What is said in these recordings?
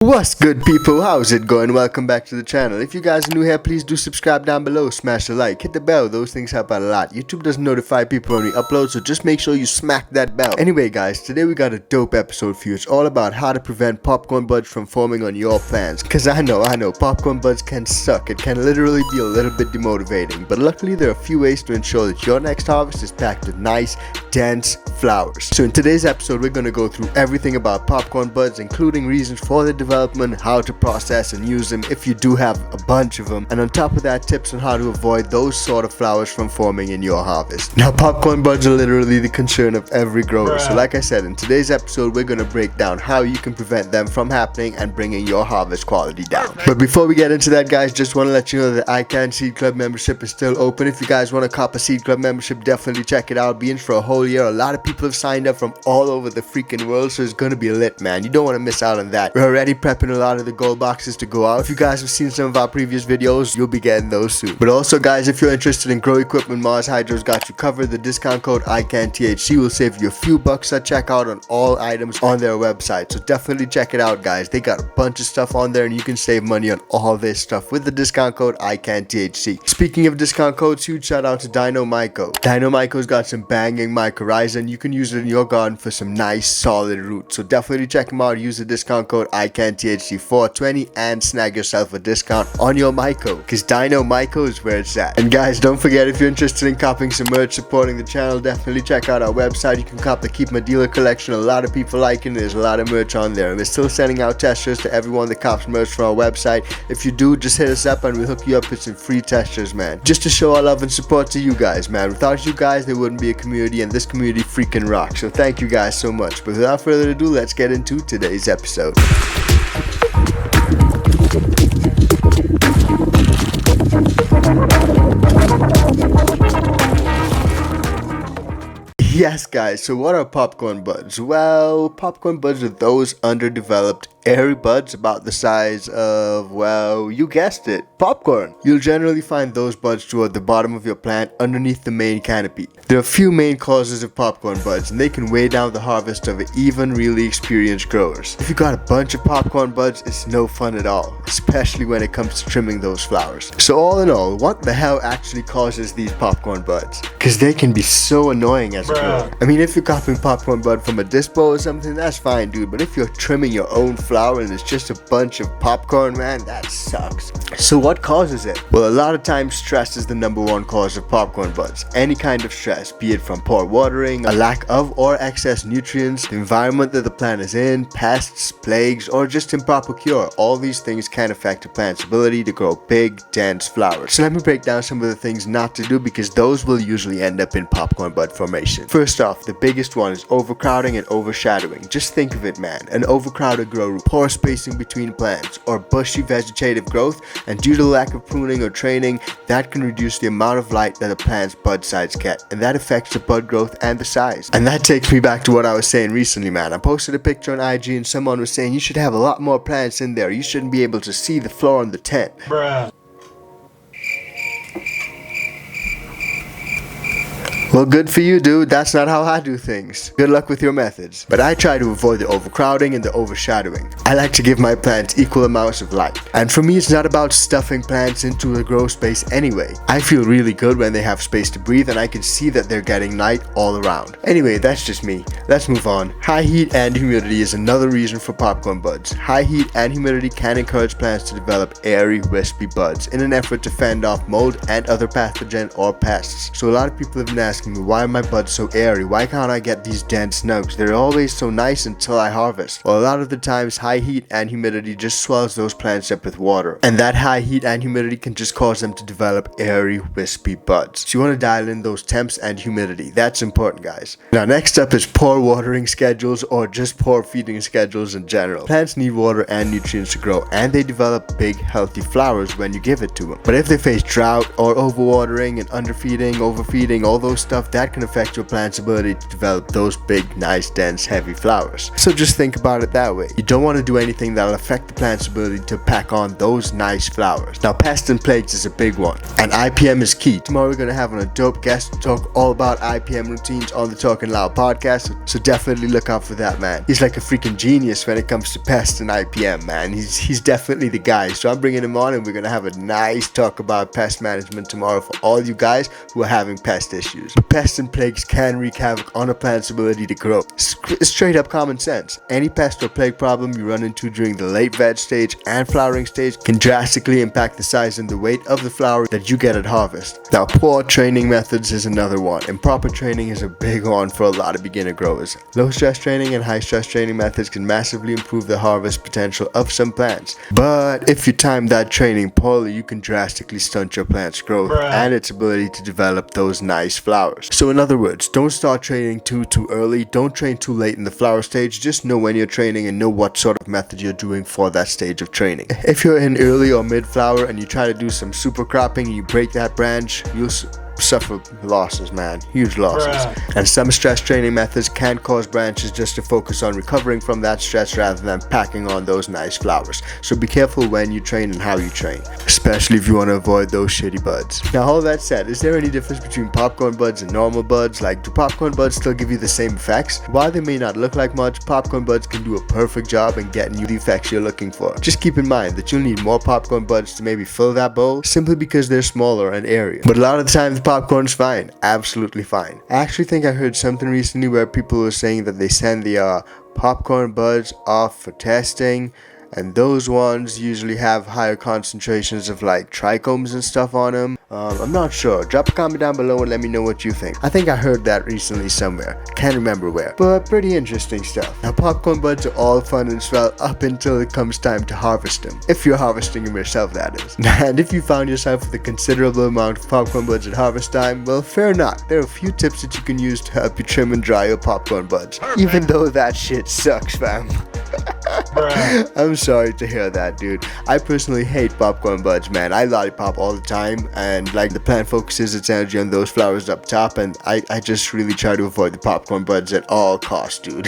What's good, people? How's it going? Welcome back to the channel. If you guys are new here, please do subscribe down below, smash a like, hit the bell. Those things help out a lot. YouTube doesn't notify people when we upload, so just make sure you smack that bell. Anyway guys, today we got a dope episode for you. It's all about how to prevent popcorn buds from forming on your plants. Cause I know, popcorn buds can suck. It can literally be a little bit demotivating, but luckily there are a few ways to ensure that your next harvest is packed with nice, dense flowers. So in today's episode, we're gonna go through everything about popcorn buds, including reasons for their development, how to process and use them if you do have a bunch of them, and on top of that, tips on how to avoid those sort of flowers from forming in your harvest. Now, popcorn buds are literally the concern of every grower, so like I said, in today's episode, we're gonna break down how you can prevent them from happening and bringing your harvest quality down. But before we get into that, guys, just want to let you know that ICANN Seed Club membership is still open. If you guys want to cop a Seed Club membership, definitely check it out. Be in for a whole year. A lot of people have signed up from all over the freaking world, so it's gonna be lit, man. You don't want to miss out on that. We're already prepping a lot of the gold boxes to go out. If you guys have seen some of our previous videos, you'll be getting those soon. But also, guys, if you're interested in grow equipment, Mars Hydro's got you covered. The discount code ICANNTHC will save you a few bucks at checkout on all items on their website, so definitely check it out, guys. They got a bunch of stuff on there and you can save money on all this stuff with the discount code ICANNTHC. Speaking of discount codes, huge shout out to Dino Myco. Dino Myco's got some banging mycorrhiza and you can use it in your garden for some nice solid roots, so definitely check them out. Use the discount code ICANNTHC420 and snag yourself a discount on your Myco, because Dino Myco is where it's at. And guys, don't forget, if you're interested in copping some merch supporting the channel, definitely check out our website. You can cop the Keep My Dealer collection. A lot of people liking it. There's a lot of merch on there, and we're still sending out testers to everyone that cops merch from our website. If you do, just hit us up and we'll hook you up with some free testers, man, just to show our love and support to you guys, man. Without you guys, there wouldn't be a community, and this community freaking rocks, so thank you guys so much. But without further ado, let's get into today's episode. Yes, guys, so what are popcorn buds? Well, popcorn buds are those underdeveloped airy buds about the size of, well, you guessed it, popcorn. You'll generally find those buds toward the bottom of your plant underneath the main canopy. There are a few main causes of popcorn buds, and they can weigh down the harvest of even really experienced growers. If you got a bunch of popcorn buds, it's no fun at all, especially when it comes to trimming those flowers. So all in all, what the hell actually causes these popcorn buds? Because they can be so annoying as a grower. I mean, if you're copying popcorn bud from a dispo or something, that's fine, dude, but if you're trimming your own flower and it's just a bunch of popcorn, man, that sucks. So what causes it? Well, a lot of times stress is the #1 cause of popcorn buds. Any kind of stress, be it from poor watering, a lack of or excess nutrients, the environment that the plant is in, pests, plagues, or just improper cure. All these things can affect a plant's ability to grow big, dense flowers. So let me break down some of the things not to do, because those will usually end up in popcorn bud formation. First off, the biggest one is overcrowding and overshadowing. Just think of it, man. An overcrowded grow room, poor spacing between plants, or bushy vegetative growth, and due to lack of pruning or training, that can reduce the amount of light that a plant's bud sides get, and that affects the bud growth and the size. And that takes me back to what I was saying recently, man. I posted a picture on IG and someone was saying you should have a lot more plants in there. You shouldn't be able to see the floor in the tent. Bruh. Well, good for you, dude. That's not how I do things. Good luck with your methods. But I try to avoid the overcrowding and the overshadowing. I like to give my plants equal amounts of light. And for me, it's not about stuffing plants into a grow space anyway. I feel really good when they have space to breathe and I can see that they're getting light all around. Anyway, that's just me. Let's move on. High heat and humidity is another reason for popcorn buds. High heat and humidity can encourage plants to develop airy, wispy buds in an effort to fend off mold and other pathogen or pests. So a lot of people have been asking me, why are my buds so airy? Why can't I get these dense nugs? They're always so nice until I harvest. Well, a lot of the times high heat and humidity just swells those plants up with water, and that high heat and humidity can just cause them to develop airy, wispy buds. So you want to dial in those temps and humidity. That's important, guys. Now, next up is poor watering schedules, or just poor feeding schedules in general. Plants need water and nutrients to grow, and they develop big, healthy flowers when you give it to them. But if they face drought or overwatering and underfeeding, overfeeding, all those stuff, stuff that can affect your plant's ability to develop those big, nice, dense, heavy flowers. So just think about it that way. You don't want to do anything that'll affect the plant's ability to pack on those nice flowers. Now, pests and plagues is a big one, and IPM is key. Tomorrow we're going to have on a dope guest to talk all about IPM routines on the Talking Loud podcast, so definitely look out for that, man. He's like a freaking genius when it comes to pests and IPM, man. He's definitely the guy. So I'm bringing him on, and we're going to have a nice talk about pest management tomorrow for all you guys who are having pest issues. But pests and plagues can wreak havoc on a plant's ability to grow. Straight up common sense. Any pest or plague problem you run into during the late veg stage and flowering stage can drastically impact the size and the weight of the flower that you get at harvest. Now, poor training methods is another one. Improper training is a big one for a lot of beginner growers. Low stress training and high stress training methods can massively improve the harvest potential of some plants. But if you time that training poorly, you can drastically stunt your plant's growth and its ability to develop those nice flowers. So in other words, don't start training too early. Don't train too late in the flower stage. Just know when you're training and know what sort of method you're doing for that stage of training. If you're in early or mid flower and you try to do some super cropping and you break that branch, you'll suffer losses, man, huge losses. And some stress training methods can cause branches just to focus on recovering from that stress rather than packing on those nice flowers. So be careful when you train and how you train, especially if you want to avoid those shitty buds. Now, all that said, is there any difference between popcorn buds and normal buds? Like, do popcorn buds still give you the same effects? While they may not look like much, popcorn buds can do a perfect job in getting you the effects you're looking for. Just keep in mind that you'll need more popcorn buds to maybe fill that bowl, simply because they're smaller and airier. But a lot of the time, the popcorn's fine, absolutely fine. I actually think I heard something recently where people were saying that they send the popcorn buds off for testing, and those ones usually have higher concentrations of like trichomes and stuff on them. I'm not sure. Drop a comment down below and let me know what you think. I think I heard that recently somewhere. Can't remember where, but pretty interesting stuff. Now, popcorn buds are all fun and swell up until it comes time to harvest them. If you're harvesting them yourself, that is. And if you found yourself with a considerable amount of popcorn buds at harvest time, well, fair enough. There are a few tips that you can use to help you trim and dry your popcorn buds. Even though that shit sucks, fam. I'm sorry to hear that, dude. I personally hate popcorn buds, man. I lollipop all the time, and like the plant focuses its energy on those flowers up top, and I just really try to avoid the popcorn buds at all costs, dude.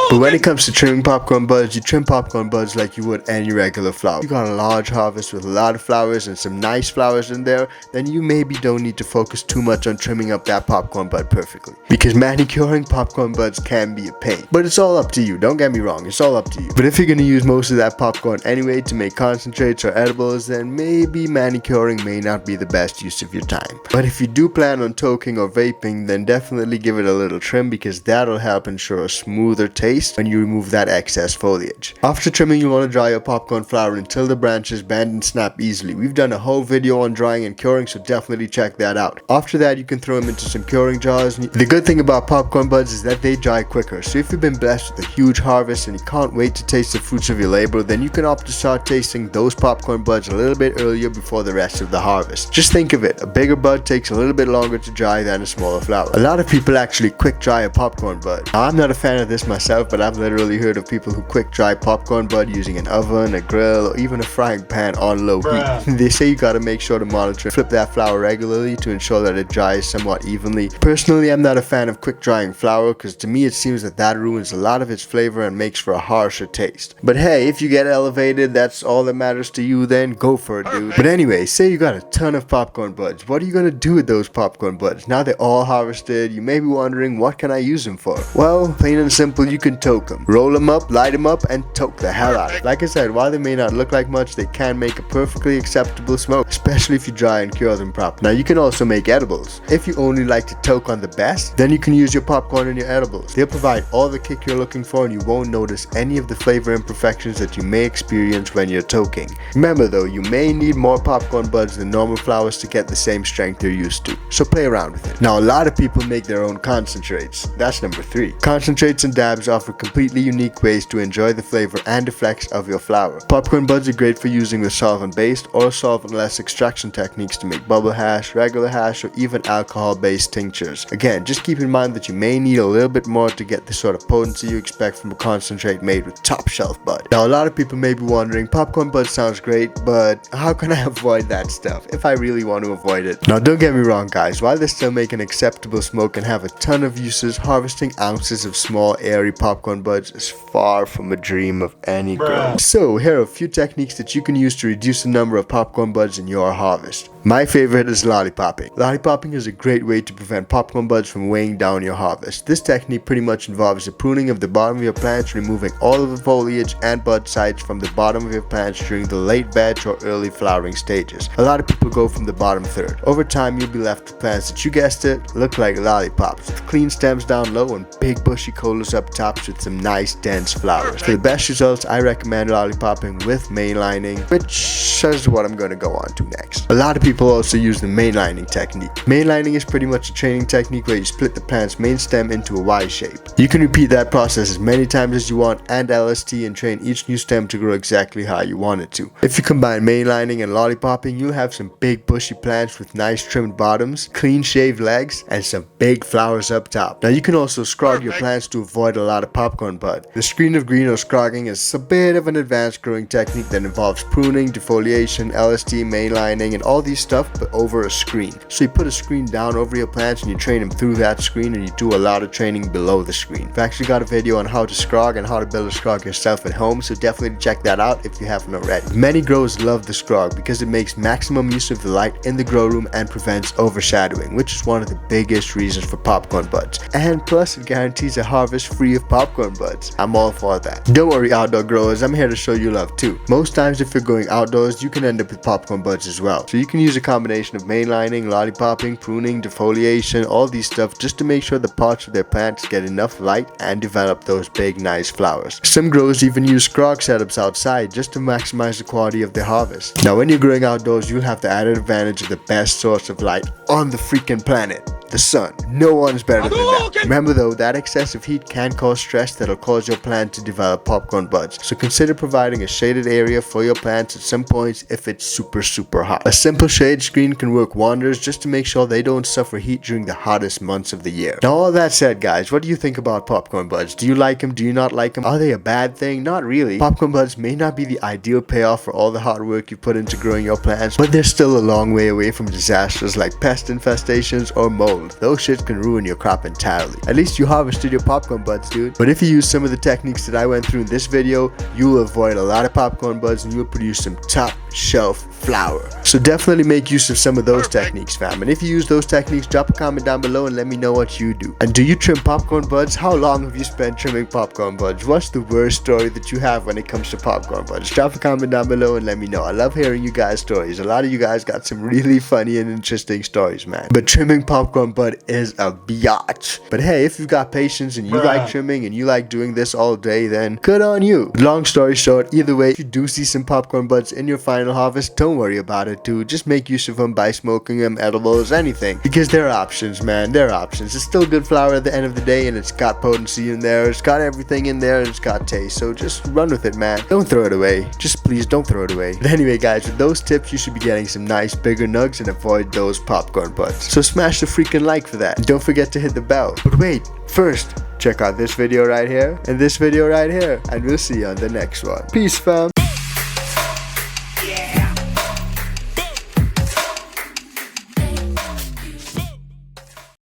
But when it comes to trimming popcorn buds, you trim popcorn buds like you would any regular flower. You got a large harvest with a lot of flowers and some nice flowers in there, then you maybe don't need to focus too much on trimming up that popcorn bud perfectly, because manicuring popcorn buds can be a pain. But it's all up to you, don't get me wrong, it's all up to you. But if you're gonna use most of that popcorn anyway to make concentrates or edibles, then maybe manicuring may not be the best use of your time. But if you do plan on toking or vaping, then definitely give it a little trim, because that'll help ensure a smoother taste when you remove that excess foliage. After trimming, you want to dry your popcorn flower until the branches bend and snap easily. We've done a whole video on drying and curing, so definitely check that out. After that, you can throw them into some curing jars. The good thing about popcorn buds is that they dry quicker, so if you've been blessed with a huge harvest and you can't wait to taste the fruits of your labor, then you can opt to start tasting those popcorn buds a little bit earlier before the rest of the harvest. Just think of it, a bigger bud takes a little bit longer to dry than a smaller flower. A lot of people actually quick dry a popcorn bud. Now, I'm not a fan of this myself, but I've literally heard of people who quick dry popcorn bud using an oven, a grill, or even a frying pan on low heat. They say you gotta make sure to monitor and flip that flower regularly to ensure that it dries somewhat evenly. Personally, I'm not a fan of quick drying flour, because to me it seems that ruins a lot of its flavor and makes for a harsher taste. But hey, if you get elevated, that's all that matters to you, then go for it, dude. But anyway, say you got a ton of popcorn buds. What are you gonna do with those popcorn buds? Now they're all harvested, you may be wondering, what can I use them for? Well, plain and simple, you can toke them. Roll them up, light them up, and toke the hell out of it. Like I said, while they may not look like much, they can make a perfectly acceptable smoke, especially if you dry and cure them properly. Now, you can also make edibles. If you only like to toke on the best, then you can use your popcorn in your edibles. They'll provide all the kick you're looking for, and you won't notice any of the flavor imperfections that you may experience when you're toking. Remember though, you may need more popcorn buds than normal flowers to get the same strength you're used to, so play around with it. Now, a lot of people make their own concentrates. That's number 3. Concentrates and dabs offer completely unique ways to enjoy the flavor and effects of your flower. Popcorn buds are great for using with solvent-based or solvent-less extraction techniques to make bubble hash, regular hash, or even alcohol-based tinctures. Again, just keep in mind that you may need a little bit more to get the sort of potency you expect from a concentrate made with top shelf bud. Now a lot of people may be wondering, popcorn bud sounds great, but how can I avoid that stuff if I really want to avoid it? Now don't get me wrong guys, while they still make an acceptable smoke and have a ton of uses, harvesting ounces of small airy popcorn buds is far from a dream of any grower. So here are a few techniques that you can use to reduce the number of popcorn buds in your harvest. My favorite is lollipopping. Lollipopping is a great way to prevent popcorn buds from weighing down your harvest. This technique pretty much involves the pruning of the bottom of your plants, removing all of the foliage and bud sides from the bottom of your plants during the late veg or early flowering stages. A lot of people go from the bottom third. Over time you'll be left with plants that, you guessed it, look like lollipops, with clean stems down low and big bushy colas up tops with some nice dense flowers. For the best results, I recommend lollipopping with mainlining, which is what I'm going to go on to next. A lot of people also use the mainlining technique. Mainlining is pretty much a training technique where you split the plant's main stem into a Y shape. You can repeat that process as many times as you want and LST and train each new stem to grow exactly how you want it to. If you combine mainlining and lollipopping, you'll have some big bushy plants with nice trimmed bottoms, clean shaved legs, and some big flowers up top. Now you can also scrog your plants to avoid a lot of popcorn bud. The screen of green or scrogging is a bit of an advanced growing technique that involves pruning, defoliation, LST, mainlining, and all these stuff, but over a screen. So you put a screen down over your plants and you train them through that screen, and you do a lot of training below the screen. I've actually got a video on how to scrog and how to build a scrog yourself at home, so definitely check that out if you haven't already. Many growers love the scrog because it makes maximum use of the light in the grow room and prevents overshadowing, which is one of the biggest reasons for popcorn buds. And plus it guarantees a harvest free of popcorn buds. I'm all for that. Don't worry outdoor growers, I'm here to show you love too. Most times if you're going outdoors, you can end up with popcorn buds as well. So you can use a combination of mainlining, lollipopping, pruning, defoliation, all these stuff just to make sure the parts of their plants get enough light and develop those big nice flowers. Some growers even use scrog setups outside just to maximize the quality of their harvest. Now when you're growing outdoors, you'll have the added advantage of the best source of light on the freaking planet. The sun. No one's better than that. Remember though, that excessive heat can cause stress that'll cause your plant to develop popcorn buds. So consider providing a shaded area for your plants at some points if it's super hot. A simple shade screen can work wonders just to make sure they don't suffer heat during the hottest months of the year. Now all that said guys, what do you think about popcorn buds? Do you like them? Do you not like them? Are they a bad thing? Not really. Popcorn buds may not be the ideal payoff for all the hard work you put into growing your plants, but they're still a long way away from disasters like pest infestations or mold. Those shits can ruin your crop entirely. At least you harvested your popcorn buds, dude. But if you use some of the techniques that I went through in this video, you will avoid a lot of popcorn buds and you'll produce some top shelf flower. So definitely make use of some of those techniques, fam. And if you use those techniques, drop a comment down below and let me know what you do. And do you trim popcorn buds? How long have you spent trimming popcorn buds? What's the worst story that you have when it comes to popcorn buds? Drop a comment down below and let me know. I love hearing you guys' stories. A lot of you guys got some really funny and interesting stories, man. But trimming popcorn bud is a biatch. But hey, if you've got patience and you like trimming and you like doing this all day, then good on you. Long story short, either way, if you do see some popcorn buds in your final harvest, don't worry about it, dude. Just make use of them by smoking them, edibles, anything. Because there are options, man. There are options. It's still good flour at the end of the day, and it's got potency in there. It's got everything in there, and it's got taste. So just run with it, man. Don't throw it away. Just please don't throw it away. But anyway, guys, with those tips, you should be getting some nice bigger nugs and avoid those popcorn buds. So smash the freaking like for that. And don't forget to hit the bell. But wait, first, check out this video right here and this video right here, and we'll see you on the next one. Peace, fam.